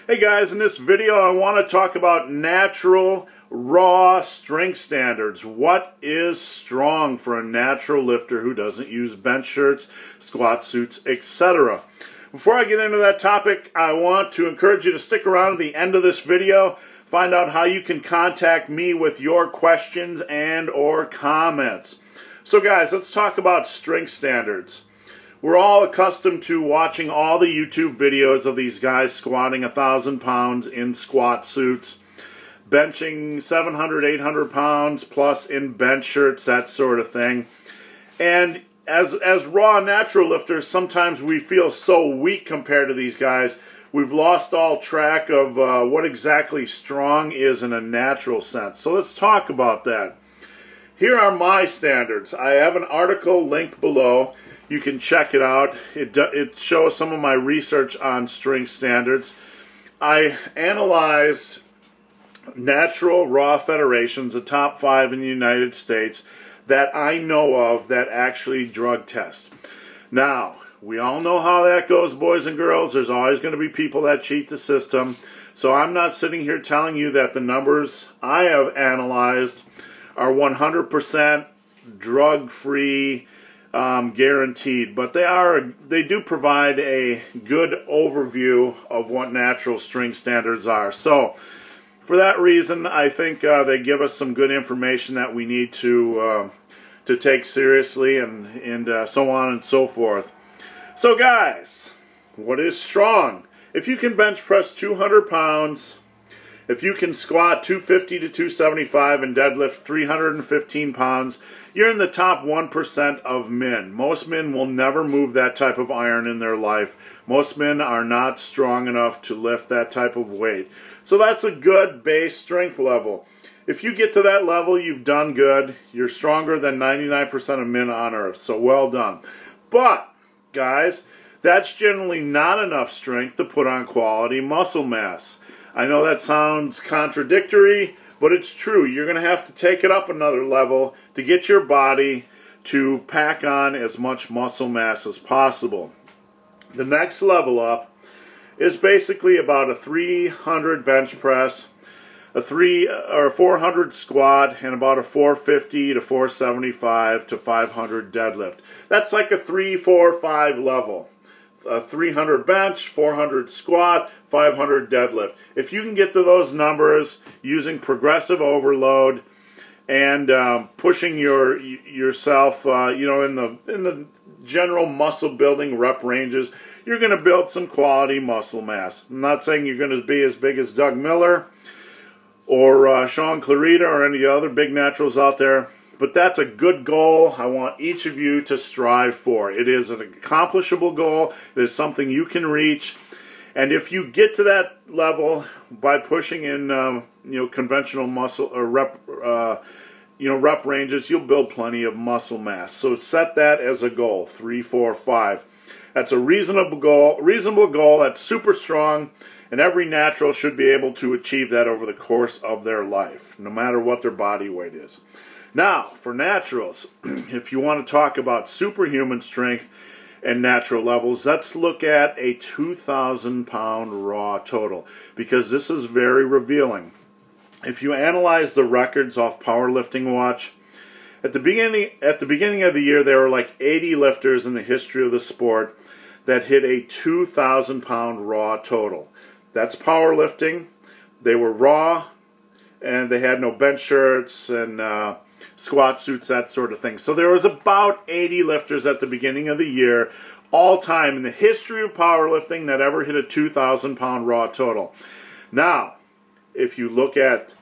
Hey guys, in this video I want to talk about natural raw strength standards. What is strong for a natural lifter who doesn't use bench shirts, squat suits, etc.? Before I get into that topic, I want to encourage you to stick around at the end of this video, find out how you can contact me with your questions and or comments. So guys, let's talk about strength standards. We're all accustomed to watching all the YouTube videos of these guys squatting 1,000 pounds in squat suits, benching 700, 800 pounds plus in bench shirts, that sort of thing. And as raw natural lifters, sometimes we feel so weak compared to these guys, we've lost all track of what exactly strong is in a natural sense. So let's talk about that. Here are my standards. I have an article linked below. You can check it out. It shows some of my research on strength standards. I analyzed natural raw federations, the top 5 in the United States, that I know of that actually drug test. Now, we all know how that goes, boys and girls. There's always going to be people that cheat the system. So I'm not sitting here telling you that the numbers I have analyzed are 100% drug-free, guaranteed, but they do provide a good overview of what natural strength standards are. So for that reason, I think they give us some good information that we need to take seriously, and so on and so forth. So guys, what is strong? If you can bench press 200 pounds, if you can squat 250 to 275 and deadlift 315 pounds, you're in the top 1% of men. Most men will never move that type of iron in their life. Most men are not strong enough to lift that type of weight. So that's a good base strength level. If you get to that level, you've done good. You're stronger than 99% of men on earth. So well done. But, guys, that's generally not enough strength to put on quality muscle mass. I know that sounds contradictory, but it's true. You're going to have to take it up another level to get your body to pack on as much muscle mass as possible. The next level up is basically about a 300 bench press, a 400 squat, and about a 450 to 475 to 500 deadlift. That's like a 3, 4, 5 level. A 300 bench, 400 squat, 500 deadlift. If you can get to those numbers using progressive overload and pushing yourself, in the general muscle building rep ranges, you're going to build some quality muscle mass. I'm not saying you're going to be as big as Doug Miller or Sean Clarita or any other big naturals out there, but that's a good goal. I want each of you to strive for. It is an accomplishable goal. It is something you can reach. And if you get to that level by pushing in, conventional muscle or rep ranges, you'll build plenty of muscle mass. So set that as a goal: 3, 4, 5. That's a reasonable goal. That's super strong, and every natural should be able to achieve that over the course of their life, no matter what their body weight is. Now, for naturals, if you want to talk about superhuman strength and natural levels, let's look at a 2,000 pound raw total, because this is very revealing. If you analyze the records off Powerlifting Watch, at the beginning of the year, there were like 80 lifters in the history of the sport that hit a 2,000 pound raw total. That's powerlifting. They were raw, and they had no bench shirts and squat suits, that sort of thing. So there was about 80 lifters at the beginning of the year, all time in the history of powerlifting, that ever hit a 2,000 pound raw total. Now, if you look at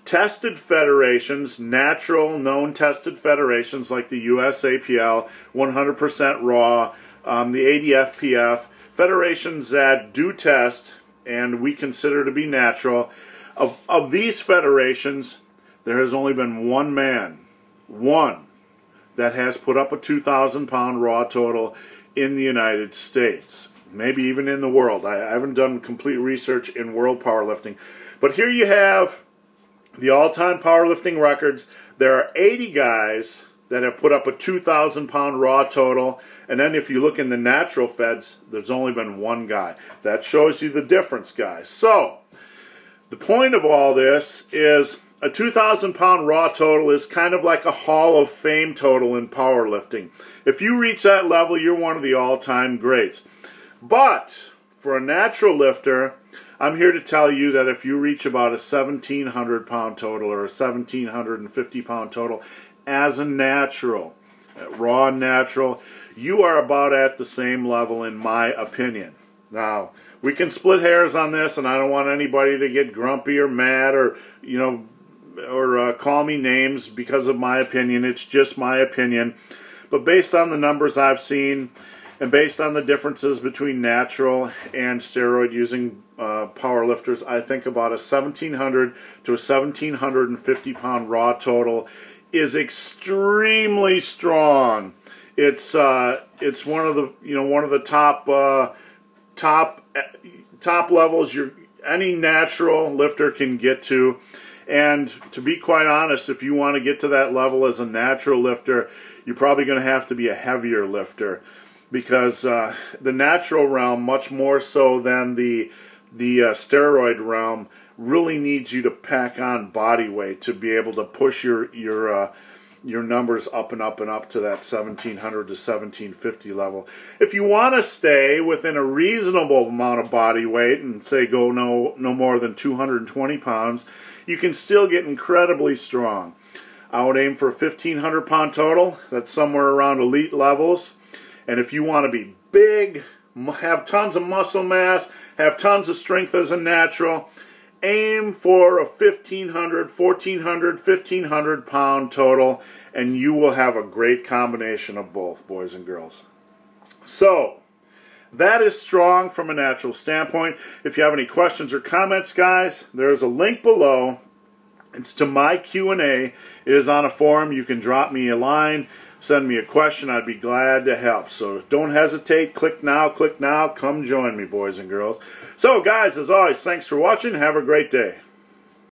tested federations, natural, known tested federations like the USAPL, 100% raw, the ADFPF, federations that do test and we consider to be natural, of these federations, there has only been one man, that has put up a 2,000 pound raw total in the United States. Maybe even in the world. I haven't done complete research in world powerlifting. But here you have the all-time powerlifting records. There are 80 guys that have put up a 2,000 pound raw total, and then if you look in the natural feds, there's only been one guy. That shows you the difference, guys. So the point of all this is a 2,000 pound raw total is kind of like a Hall of Fame total in powerlifting. If you reach that level, you're one of the all-time greats. But for a natural lifter, I'm here to tell you that if you reach about a 1,700 pound total or a 1,750 pound total as a natural, raw natural, you are about at the same level in my opinion. Now, we can split hairs on this, and I don't want anybody to get grumpy or mad or, call me names because of my opinion. It's just my opinion. But based on the numbers I've seen, and based on the differences between natural and steroid-using powerlifters, I think about a 1,700 to a 1,750 pound raw total is extremely strong. It's one of the top levels any natural lifter can get to. And to be quite honest, if you want to get to that level as a natural lifter, you're probably going to have to be a heavier lifter, because the natural realm, much more so than the steroid realm, really needs you to pack on body weight to be able to push your numbers up and up and up to that 1,700 to 1,750 level. If you want to stay within a reasonable amount of body weight and say go no more than 220 pounds, you can still get incredibly strong. I would aim for a 1,500 pound total. That's somewhere around elite levels. And if you want to be big, have tons of muscle mass, have tons of strength as a natural, aim for a 1,500, 1,400, 1,500 pound total, and you will have a great combination of both, boys and girls. So, that is strong from a natural standpoint. If you have any questions or comments, guys, there's a link below. It's to my Q&A. It is on a forum. You can drop me a line, send me a question. I'd be glad to help. So don't hesitate. Click now, click now. Come join me, boys and girls. So, guys, as always, thanks for watching. Have a great day.